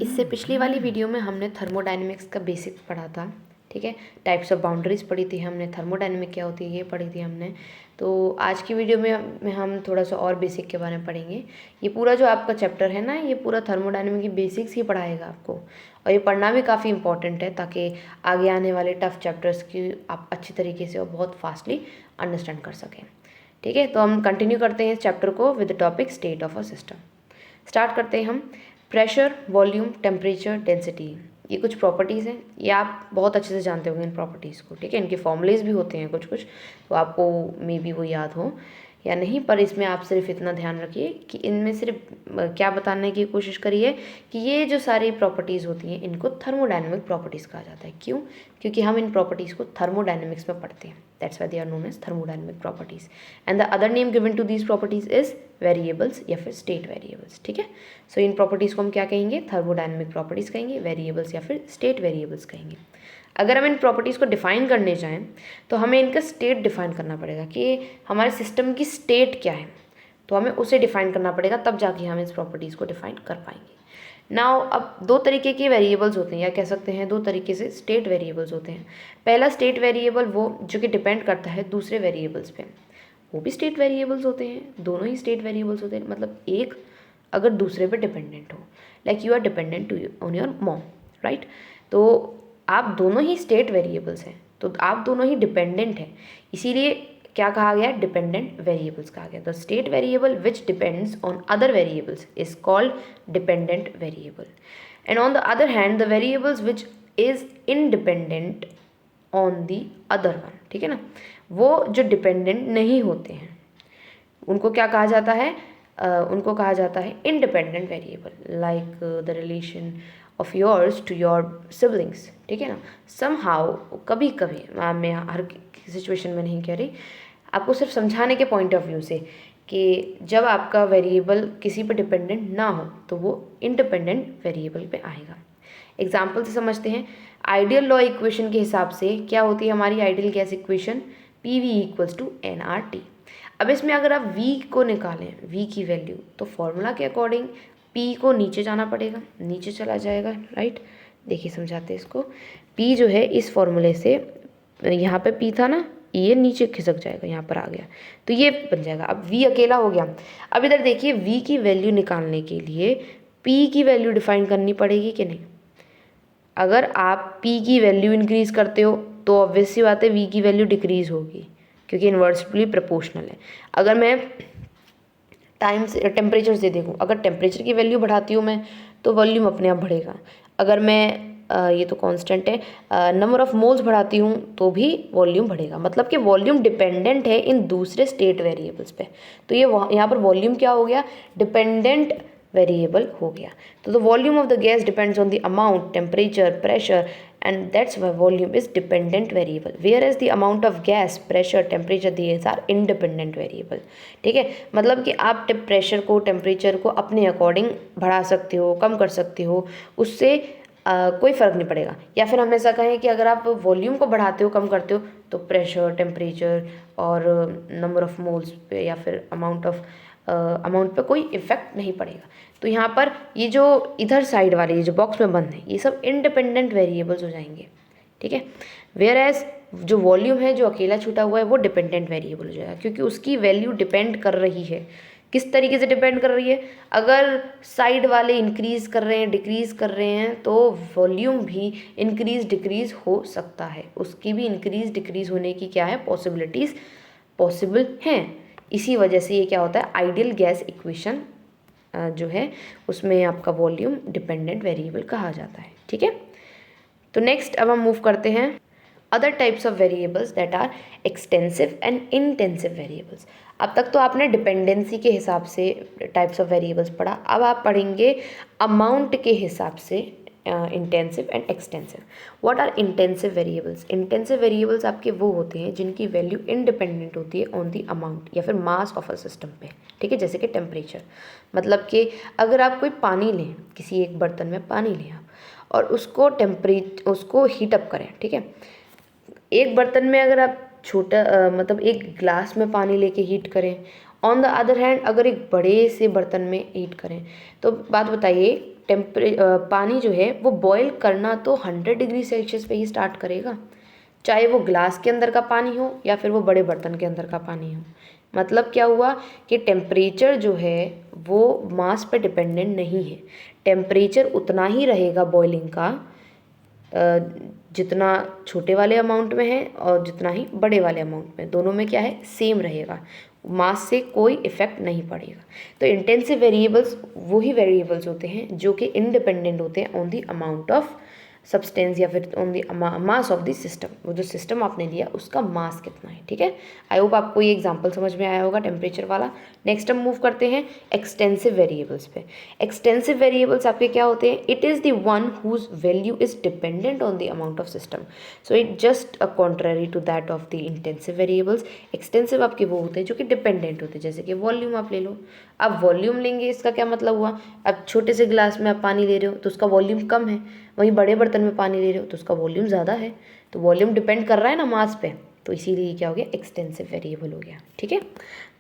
इससे पिछली वाली वीडियो में हमने थर्मोडायनेमिक्स का बेसिक पढ़ा था, ठीक है। टाइप्स ऑफ बाउंड्रीज पढ़ी थी हमने, थर्मोडायनेमिक क्या होती है ये पढ़ी थी हमने। तो आज की वीडियो में हम थोड़ा सा और बेसिक के बारे में पढ़ेंगे। ये पूरा जो आपका चैप्टर है ना, ये पूरा थर्मोडायनेमिक की बेसिक्स ही पढ़ाएगा आपको, और ये पढ़ना भी काफ़ी इंपॉर्टेंट है ताकि आगे आने वाले टफ चैप्टर्स की आप अच्छी तरीके से और बहुत फास्टली अंडरस्टैंड कर सकें, ठीक है। तो हम कंटिन्यू करते हैं इस चैप्टर को with the topic state of a system. Start करते हैं हम। प्रेशर, वॉल्यूम, टेम्परेचर, डेंसिटी, ये कुछ प्रॉपर्टीज़ हैं। ये आप बहुत अच्छे से जानते होंगे इन प्रॉपर्टीज़ को, ठीक है। इनके फॉर्मूलेज भी होते हैं कुछ कुछ, तो आपको मे बी वो याद हो या नहीं, पर इसमें आप सिर्फ इतना ध्यान रखिए कि इनमें सिर्फ क्या बताने की कोशिश करिए कि ये जो सारी प्रॉपर्टीज़ होती हैं इनको थर्मोडायनेमिक प्रॉपर्टीज़ कहा जाता है। क्यों? क्योंकि हम इन प्रॉपर्टीज़ को थर्मोडायनेमिक्स में पढ़ते हैं। That's why they are known as thermodynamic properties, and the other name given to these properties is variables या फिर स्टेट वेरिएबल्स, ठीक है। सो इन प्रॉपर्टीज़ को हम क्या कहेंगे? थर्मोडायनेमिक प्रॉपर्टीज़ कहेंगे, वेरिएबल्स या फिर स्टेट वेरिएबल्स कहेंगे। अगर हम इन प्रॉपर्टीज़ को डिफाइन करने जाएं तो हमें इनका स्टेट डिफाइन करना पड़ेगा कि हमारे सिस्टम की स्टेट क्या है, तो हमें उसे डिफाइन करना पड़ेगा, तब जाके हम इस प्रॉपर्टीज़ को डिफाइन कर पाएंगे। नाउ अब दो तरीके के वेरिएबल्स होते हैं, या कह सकते हैं दो तरीके से स्टेट वेरिएबल्स होते हैं। पहला स्टेट वेरिएबल वो जो कि डिपेंड करता है दूसरे वेरिएबल्स पे, वो भी स्टेट वेरिएबल्स होते हैं, दोनों ही स्टेट वेरिएबल्स होते हैं। मतलब एक अगर दूसरे पे डिपेंडेंट हो, like you are dependent to on your mom, right. तो आप दोनों ही स्टेट वेरिएबल्स हैं, तो आप दोनों ही डिपेंडेंट हैं, इसीलिए क्या कहा गया? डिपेंडेंट वेरिएबल्स कहा गया। The state variable which depends on other variables is called dependent variable, and on the other hand the variables which is independent on the other one, ठीक है ना। वो जो डिपेंडेंट नहीं होते हैं उनको क्या कहा जाता है? उनको कहा जाता है independent variable, like the relation of yours to your siblings, ठीक है ना। समहाउ कभी कभी, मैं हर सिचुएशन में नहीं कह रही, आपको सिर्फ समझाने के पॉइंट ऑफ व्यू से, कि जब आपका वेरिएबल किसी पर डिपेंडेंट ना हो तो वो इंडिपेंडेंट वेरिएबल पे आएगा। एग्जाम्पल से समझते हैं। आइडियल लॉ इक्वेशन के हिसाब से क्या होती है हमारी ideal gas equation? P V equals to n R T. अब इसमें अगर आप v को निकालें, v की वैल्यू, तो फॉर्मूला के अकॉर्डिंग p को नीचे जाना पड़ेगा, नीचे चला जाएगा, राइट। देखिए समझाते हैं इसको। p जो है इस फॉर्मूले से, यहाँ पे p था ना, ये नीचे खिसक जाएगा, यहाँ पर आ गया, तो ये बन जाएगा। अब v अकेला हो गया। अब इधर देखिए, v की वैल्यू निकालने के लिए p की वैल्यू डिफाइन करनी पड़ेगी कि नहीं। अगर आप p की वैल्यू इंक्रीज करते हो तो ऑब्वियस सी बात है v की वैल्यू डिक्रीज होगी, क्योंकि इन्वर्सली प्रोपोर्शनल है। अगर मैं टाइम से टेम्परेचर से देखूँ, अगर टेम्परेचर की वैल्यू बढ़ाती हूँ मैं तो वॉल्यूम अपने आप बढ़ेगा। अगर मैं ये तो कांस्टेंट है, नंबर ऑफ मोल्स बढ़ाती हूँ तो भी वॉल्यूम बढ़ेगा। मतलब कि वॉल्यूम डिपेंडेंट है इन दूसरे स्टेट वेरिएबल्स पे। तो ये यहाँ पर वॉल्यूम क्या हो गया? डिपेंडेंट वेरिएबल हो गया। तो the volume of the gas depends on the amount, temperature, pressure, and that's why volume is dependent variable, whereas the amount of gas, pressure, temperature, these are independent variable, ठीक है। मतलब कि आप pressure को, temperature को अपने according बढ़ा सकते हो, कम कर सकते हो, उससे कोई फ़र्क नहीं पड़ेगा। या फिर हम ऐसा कहें कि अगर आप वॉल्यूम को बढ़ाते हो, कम करते हो, तो प्रेशर, टेम्परेचर और नंबर ऑफ मोल्स पे या फिर अमाउंट पे कोई इफेक्ट नहीं पड़ेगा। तो यहाँ पर ये जो इधर साइड वाले ये जो बॉक्स में बंद है, ये सब इंडिपेंडेंट वेरिएबल्स हो जाएंगे, ठीक है। वेयर एज जो वॉल्यूम है, जो अकेला छूटा हुआ है, वो डिपेंडेंट वेरिएबल हो जाएगा, क्योंकि उसकी वैल्यू डिपेंड कर रही है। किस तरीके से डिपेंड कर रही है? अगर साइड वाले इंक्रीज कर रहे हैं, डिक्रीज कर रहे हैं, तो वॉल्यूम भी इंक्रीज डिक्रीज हो सकता है। उसकी भी इंक्रीज डिक्रीज होने की क्या है? पॉसिबिलिटीज़ पॉसिबल हैं। इसी वजह से ये क्या होता है? आइडियल गैस इक्वेशन जो है उसमें आपका वॉल्यूम डिपेंडेंट वेरिएबल कहा जाता है, ठीक है। तो नेक्स्ट अब हम मूव करते हैं other types of variables that are extensive and intensive variables. अब तक तो आपने डिपेंडेंसी के हिसाब से टाइप्स ऑफ वेरिएबल्स पढ़ा, अब आप पढ़ेंगे अमाउंट के हिसाब से intensive and extensive. What are intensive variables? Intensive variables आपके वो होते हैं जिनकी वैल्यू इंडिपेंडेंट होती है ऑन दी अमाउंट या फिर मास ऑफ अ सिस्टम पे, ठीक है। जैसे कि टेम्परेचर, मतलब कि अगर आप कोई पानी लें, किसी एक बर्तन में पानी लें आप, और उसको हीट अप करें, ठीक है। एक बर्तन में अगर आप छोटा मतलब एक ग्लास में पानी लेके हीट करें, ऑन द अदर हैंड अगर एक बड़े से बर्तन में हीट करें, तो बात बताइए पानी जो है वो बॉयल करना तो 100 डिग्री सेल्सियस पे ही स्टार्ट करेगा, चाहे वो ग्लास के अंदर का पानी हो या फिर वो बड़े बर्तन के अंदर का पानी हो। मतलब क्या हुआ कि टेम्परेचर जो है वो मास पे डिपेंडेंट नहीं है। टेम्परेचर उतना ही रहेगा बॉइलिंग का जितना छोटे वाले अमाउंट में है और जितना ही बड़े वाले अमाउंट में, दोनों में क्या है सेम रहेगा, मास से कोई इफेक्ट नहीं पड़ेगा। तो इंटेंसिव वेरिएबल्स वही वेरिएबल्स होते हैं जो कि इंडिपेंडेंट होते हैं on the amount of substance या फिर on the mass of the system. वो जो सिस्टम आपने लिया उसका मास कितना है, ठीक है। आई होप आपको ये एग्जांपल समझ में आया होगा टेम्परेचर वाला। नेक्स्ट हम मूव करते हैं एक्सटेंसिव वेरिएबल्स पे। एक्सटेंसिव वेरिएबल्स आपके क्या होते हैं? It is the one whose value is dependent on the amount of system, so it just a contrary to that of the intensive variables. Extensive आपके वो होते हैं जो कि डिपेंडेंट होते हैं, जैसे कि वॉल्यूम आप ले लो। अब वॉल्यूम लेंगे, इसका क्या मतलब हुआ? अब छोटे से गिलास में आप पानी ले रहे हो तो उसका वॉल्यूम कम है, वहीं बड़े बर्तन में पानी ले रहे हो तो उसका वॉल्यूम ज़्यादा है। तो वॉल्यूम डिपेंड कर रहा है ना मास पे, तो इसीलिए क्या हो गया? एक्सटेंसिव वेरिएबल हो गया, ठीक है।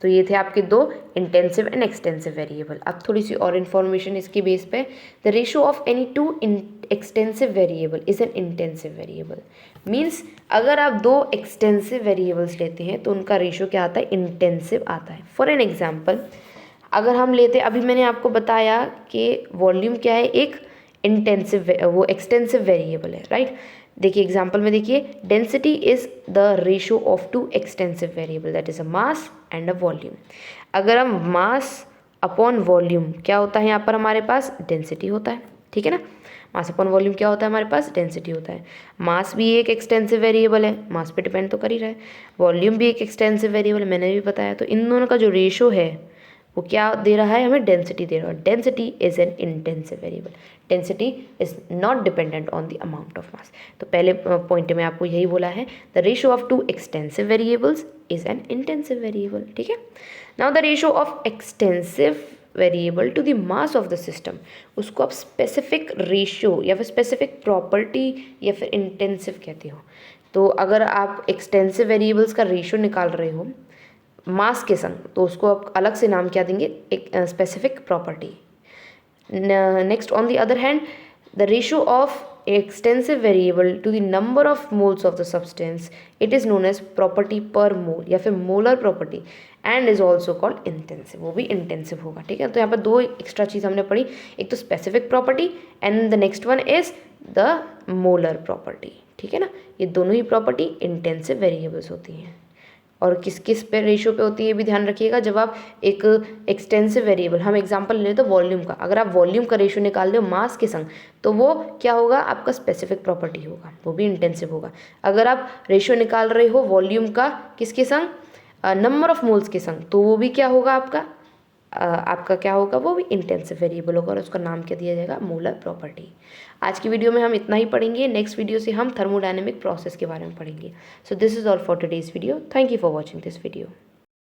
तो ये थे आपके दो इंटेंसिव एंड एक्सटेंसिव वेरिएबल। अब थोड़ी सी और इन्फॉर्मेशन इसके बेस पे। The ratio of any two extensive variable is an intensive variable. Means अगर आप दो एक्सटेंसिव वेरिएबल्स लेते हैं तो उनका रेशियो क्या आता है? इंटेंसिव आता है। फॉर एन एग्जाम्पल, अगर हम लेते, अभी मैंने आपको बताया कि वॉल्यूम क्या है? एक इंटेंसिव, वो एक्सटेंसिव वेरिएबल है, राइट। देखिए एग्जांपल में देखिए, density is the ratio of two extensive variable, that is a mass and a volume. अगर हम मास अपॉन वॉल्यूम, क्या होता है यहाँ पर हमारे पास? डेंसिटी होता है, ठीक है ना। मास अपॉन वॉल्यूम क्या होता है हमारे पास? डेंसिटी होता है। मास भी एक एक्सटेंसिव वेरिएबल है, मास पे डिपेंड तो कर ही रहा है। वॉल्यूम भी एक एक्सटेंसिव वेरिएबल है, मैंने भी बताया। तो इन दोनों का जो रेशियो है वो क्या दे रहा है? हमें डेंसिटी दे रहा है। Density is an intensive variable. Density is not dependent on the amount of mass. तो पहले पॉइंट में आपको यही बोला है, the ratio of two extensive variables is an intensive variable, ठीक है। Now the ratio of extensive variable to the mass of the system, उसको आप स्पेसिफिक रेशियो या फिर स्पेसिफिक प्रॉपर्टी या फिर इंटेंसिव कहते हो। तो अगर आप एक्सटेंसिव वेरिएबल्स का रेशियो निकाल रहे हो मास के संग, तो उसको आप अलग से नाम क्या देंगे? एक specific property. Next, on the other hand, the ratio of extensive variable to the number of moles of the substance, it is known as property per mole या फिर molar property, and is also called intensive. वो भी intensive होगा, ठीक है। तो यहाँ पर दो एक्स्ट्रा चीज़ हमने पढ़ी, एक तो specific property and the next one is the molar property, ठीक है ना। ये दोनों ही प्रॉपर्टी इंटेंसिव वेरिएबल्स होती हैं। और किस किस पे रेशियो पे होती है ये भी ध्यान रखिएगा। जब आप एक एक्सटेंसिव वेरिएबल, हम एग्जांपल ले तो वॉल्यूम का, अगर आप वॉल्यूम का रेशियो निकाल रहे हो मास के संग, तो वो क्या होगा? आपका स्पेसिफिक प्रॉपर्टी होगा, वो भी इंटेंसिव होगा। अगर आप रेशियो निकाल रहे हो वॉल्यूम का किसके संग? नंबर ऑफ मोल्स के संग, तो वो भी क्या होगा? आपका क्या होगा? वो भी इंटेंसिव वेरिएबल होगा और उसका नाम क्या दिया जाएगा? Molar property. आज की वीडियो में हम इतना ही पढ़ेंगे। नेक्स्ट वीडियो से हम थर्मोडायनेमिक प्रोसेस के बारे में पढ़ेंगे। So this is all for today's video. Thank you for watching this video.